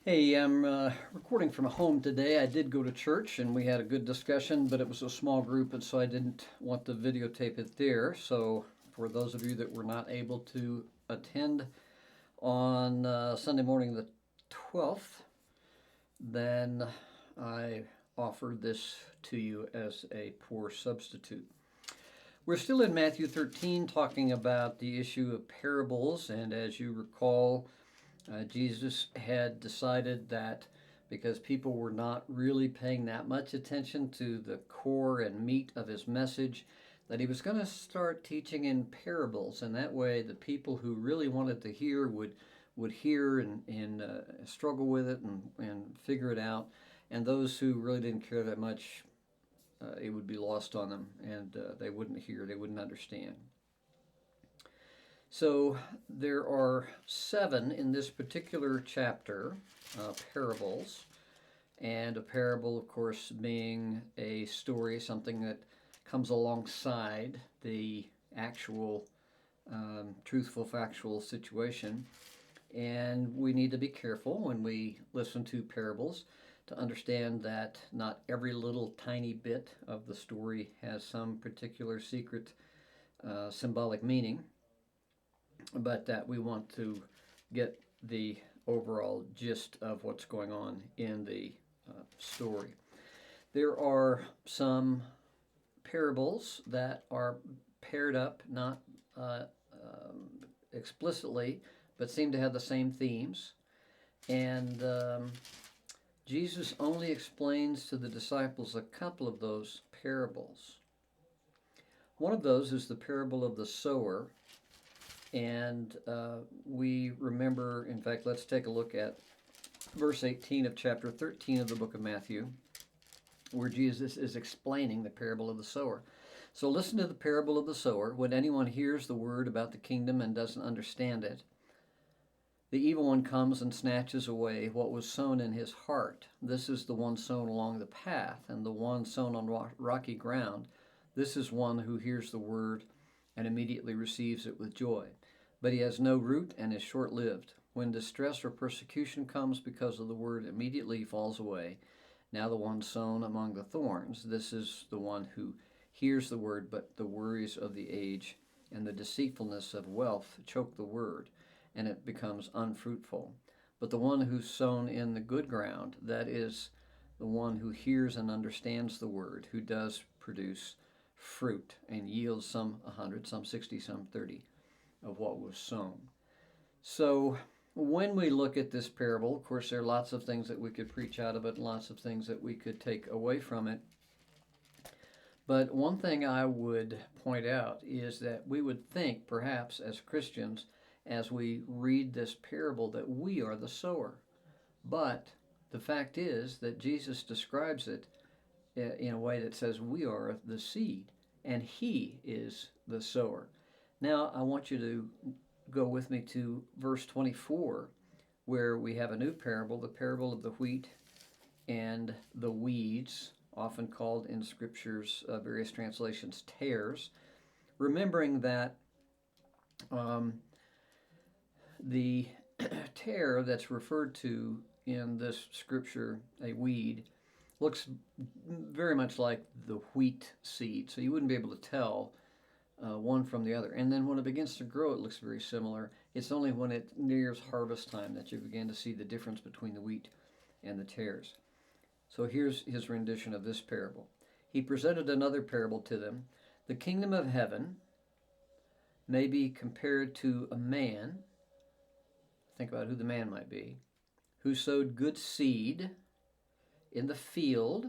Hey, I'm recording from home today. I did go to church and we had a good discussion, but it was a small group, and so I didn't want to videotape it there. So, for those of you that were not able to attend on Sunday morning the 12th, then I offer this to you as a poor substitute. We're still in Matthew 13 talking about the issue of parables, and as you recall, Jesus had decided that because people were not really paying that much attention to the core and meat of his message, that he was going to start teaching in parables, and that way the people who really wanted to hear would hear and struggle with it and figure it out, and those who really didn't care that much, it would be lost on them, and they wouldn't hear, they wouldn't understand. So there are 7 in this particular chapter, parables, and a parable, of course, being a story, something that comes alongside the actual truthful, factual situation. And we need to be careful when we listen to parables to understand that not every little tiny bit of the story has some particular secret symbolic meaning, but that we want to get the overall gist of what's going on in the story. There are some parables that are paired up, not explicitly, but seem to have the same themes. And Jesus only explains to the disciples a couple of those parables. One of those is the parable of the sower. And we remember, in fact, let's take a look at verse 18 of chapter 13 of the book of Matthew, where Jesus is explaining the parable of the sower. So listen to the parable of the sower. When anyone hears the word about the kingdom and doesn't understand it, the evil one comes and snatches away what was sown in his heart. This is the one sown along the path, and the one sown on rocky ground. This is one who hears the word and immediately receives it with joy. But he has no root and is short-lived. When distress or persecution comes because of the word, immediately he falls away. Now the one sown among the thorns, this is the one who hears the word, but the worries of the age and the deceitfulness of wealth choke the word, and it becomes unfruitful. But the one who's sown in the good ground, that is the one who hears and understands the word, who does produce fruit and yields some 100, some 60, some 30 of what was sown. So when we look at this parable, of course, there are lots of things that we could preach out of it, and lots of things that we could take away from it. But one thing I would point out is that we would think, perhaps as Christians, as we read this parable, that we are the sower. But the fact is that Jesus describes it in a way that says we are the seed, and he is the sower. Now, I want you to go with me to verse 24, where we have a new parable, the parable of the wheat and the weeds, often called in scriptures, various translations, tares. Remembering that the tare that's referred to in this scripture, a weed, looks very much like the wheat seed, so you wouldn't be able to tell one from the other. And then when it begins to grow, it looks very similar. It's only when it nears harvest time that you begin to see the difference between the wheat and the tares. So here's his rendition of this parable. He presented another parable to them. The kingdom of heaven may be compared to a man, think about who the man might be, who sowed good seed in the field,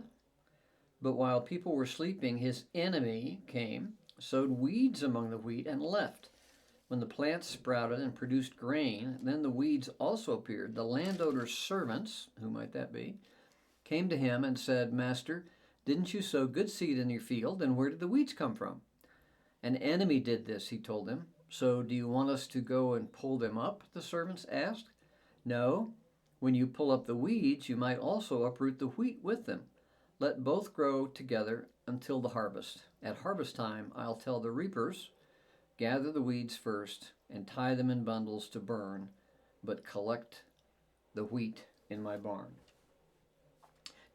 but while people were sleeping, his enemy came, sowed weeds among the wheat, and left. When the plants sprouted and produced grain, then the weeds also appeared. The landowner's servants, who might that be, came to him and said, Master, didn't you sow good seed in your field? And where did the weeds come from? An enemy did this, he told them. So do you want us to go and pull them up? The servants asked. No. When you pull up the weeds, you might also uproot the wheat with them. Let both grow together until the harvest. At harvest time, I'll tell the reapers, gather the weeds first and tie them in bundles to burn, but collect the wheat in my barn.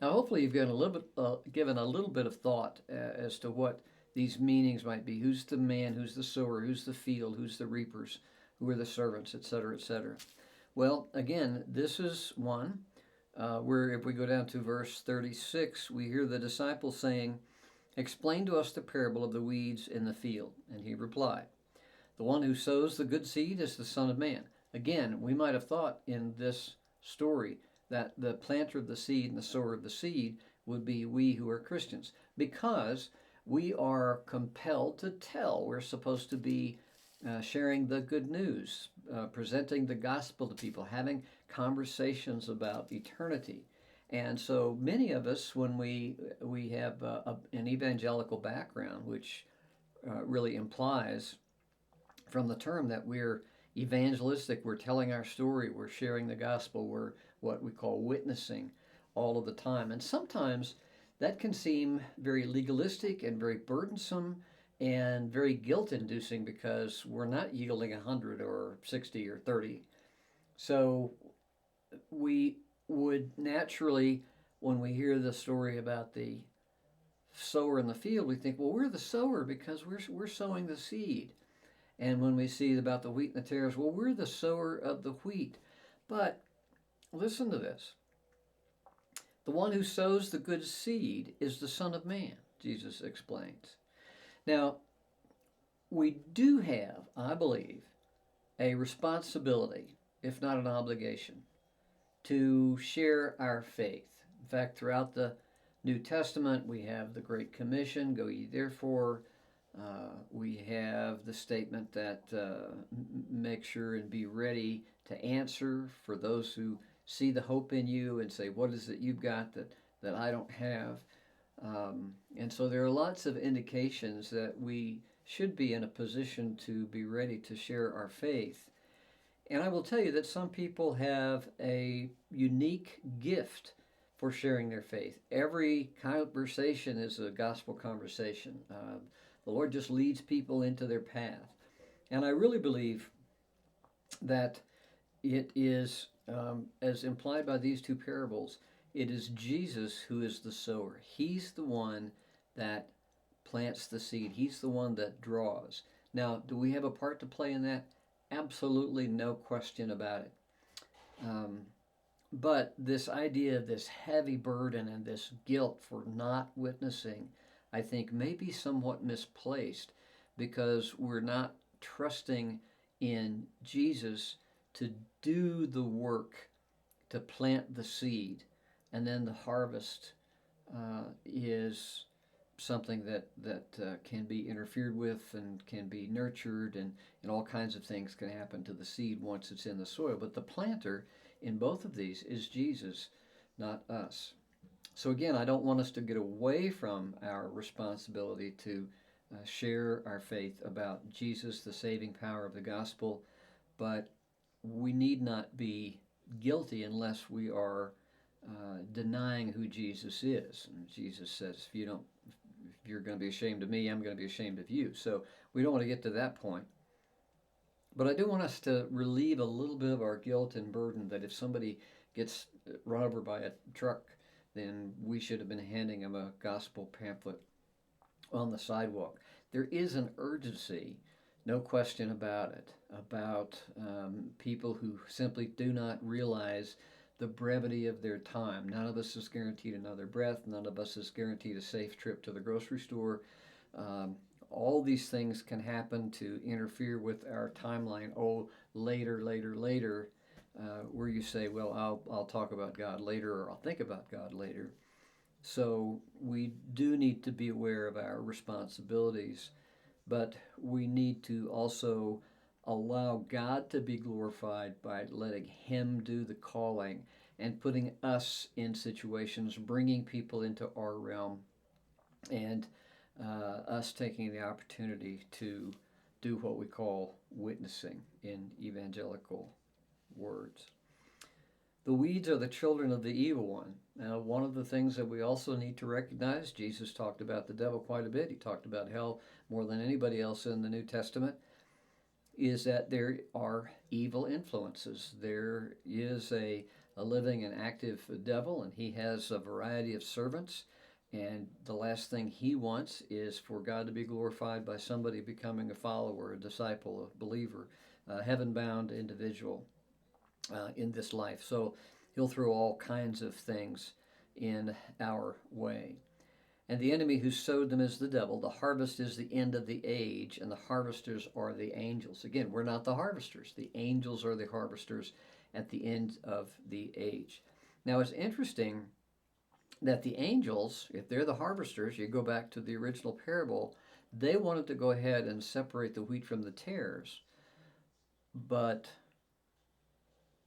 Now, hopefully, you've given a little bit of thought as to what these meanings might be. Who's the man? Who's the sower? Who's the field? Who's the reapers? Who are the servants? Etc. Etc. Well, again, this is one where if we go down to verse 36, we hear the disciples saying, "Explain to us the parable of the weeds in the field." And he replied, "The one who sows the good seed is the Son of Man." Again, we might have thought in this story that the planter of the seed and the sower of the seed would be we who are Christians, because we are compelled to tell. We're supposed to be sharing the good news, presenting the gospel to people, having conversations about eternity. And so many of us, when we have an evangelical background, which really implies from the term that we're evangelistic, we're telling our story, we're sharing the gospel, we're what we call witnessing all of the time. And sometimes that can seem very legalistic and very burdensome and very guilt inducing because we're not yielding 100 or 60 or 30. So we would naturally, when we hear the story about the sower in the field, we think, well, we're the sower because we're sowing the seed. And when we see about the wheat and the tares, well, we're the sower of the wheat. But listen to this. The one who sows the good seed is the Son of Man, Jesus explains. Now, we do have, I believe, a responsibility, if not an obligation, to share our faith. In fact, throughout the New Testament, we have the Great Commission, go ye therefore. We have the statement that make sure and be ready to answer for those who see the hope in you and say, what is it you've got that I don't have? And so there are lots of indications that we should be in a position to be ready to share our faith. And I will tell you that some people have a unique gift for sharing their faith. Every conversation is a gospel conversation. The Lord just leads people into their path. And I really believe that it is, as implied by these two parables, it is Jesus who is the sower. He's the one that plants the seed. He's the one that draws. Now, do we have a part to play in that? Absolutely no question about it. But this idea of this heavy burden and this guilt for not witnessing, I think, may be somewhat misplaced because we're not trusting in Jesus to do the work, to plant the seed, and then the harvest is something that can be interfered with and can be nurtured, and all kinds of things can happen to the seed once it's in the soil. But the planter in both of these is Jesus, not us. So again, I don't want us to get away from our responsibility to share our faith about Jesus, the saving power of the gospel, but we need not be guilty unless we are denying who Jesus is. And Jesus says, if you're going to be ashamed of me, I'm going to be ashamed of you. So we don't want to get to that point. But I do want us to relieve a little bit of our guilt and burden that if somebody gets run over by a truck, then we should have been handing them a gospel pamphlet on the sidewalk. There is an urgency, no question about it, about people who simply do not realize the brevity of their time. None of us is guaranteed another breath. None of us is guaranteed a safe trip to the grocery store. All these things can happen to interfere with our timeline. Oh, later, where you say, well, I'll talk about God later, or I'll think about God later. So we do need to be aware of our responsibilities, but we need to also allow God to be glorified by letting Him do the calling and putting us in situations, bringing people into our realm, and us taking the opportunity to do what we call witnessing in evangelical words. The weeds are the children of the evil one. Now, one of the things that we also need to recognize, Jesus talked about the devil quite a bit. He talked about hell more than anybody else in the New Testament, is that there are evil influences. There is a a living and active devil, and he has a variety of servants. And the last thing he wants is for God to be glorified by somebody becoming a follower, a disciple, a believer, a heaven bound individual in this life. So he'll throw all kinds of things in our way. And the enemy who sowed them is the devil. The harvest is the end of the age, and the harvesters are the angels. Again, we're not the harvesters. The angels are the harvesters at the end of the age. Now, it's interesting that the angels, if they're the harvesters, you go back to the original parable, they wanted to go ahead and separate the wheat from the tares. But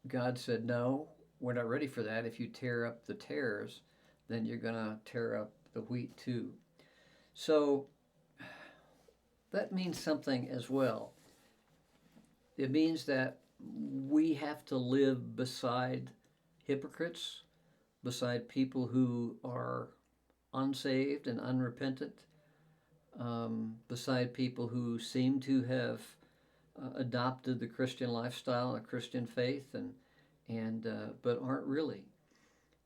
God said, no, we're not ready for that. If you tear up the tares, then you're going to tear up the wheat too. So that means something as well. It means that we have to live beside hypocrites, beside people who are unsaved and unrepentant, beside people who seem to have adopted the Christian lifestyle and a Christian faith, and but aren't really.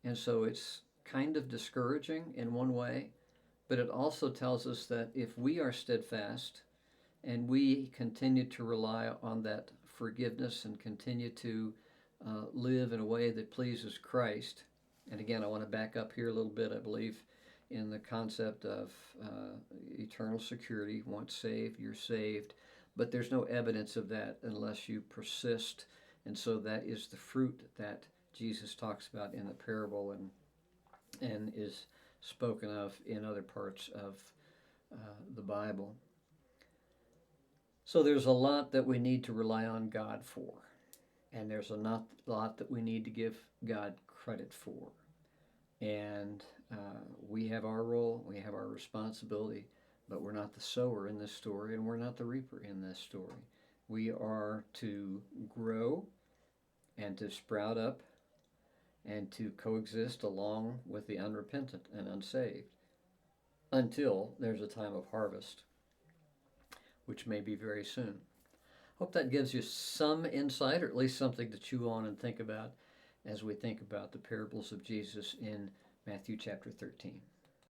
And so it's kind of discouraging in one way, but it also tells us that if we are steadfast and we continue to rely on that forgiveness and continue to live in a way that pleases Christ, and again, I want to back up here a little bit. I believe in the concept of eternal security. Once saved, you're saved, but there's no evidence of that unless you persist, and so that is the fruit that Jesus talks about in the parable and is spoken of in other parts of the Bible. So there's a lot that we need to rely on God for, and there's a lot that we need to give God credit for. And we have our role, we have our responsibility, but we're not the sower in this story, and we're not the reaper in this story. We are to grow and to sprout up and to coexist along with the unrepentant and unsaved until there's a time of harvest, which may be very soon. Hope that gives you some insight, or at least something to chew on and think about as we think about the parables of Jesus in Matthew chapter 13.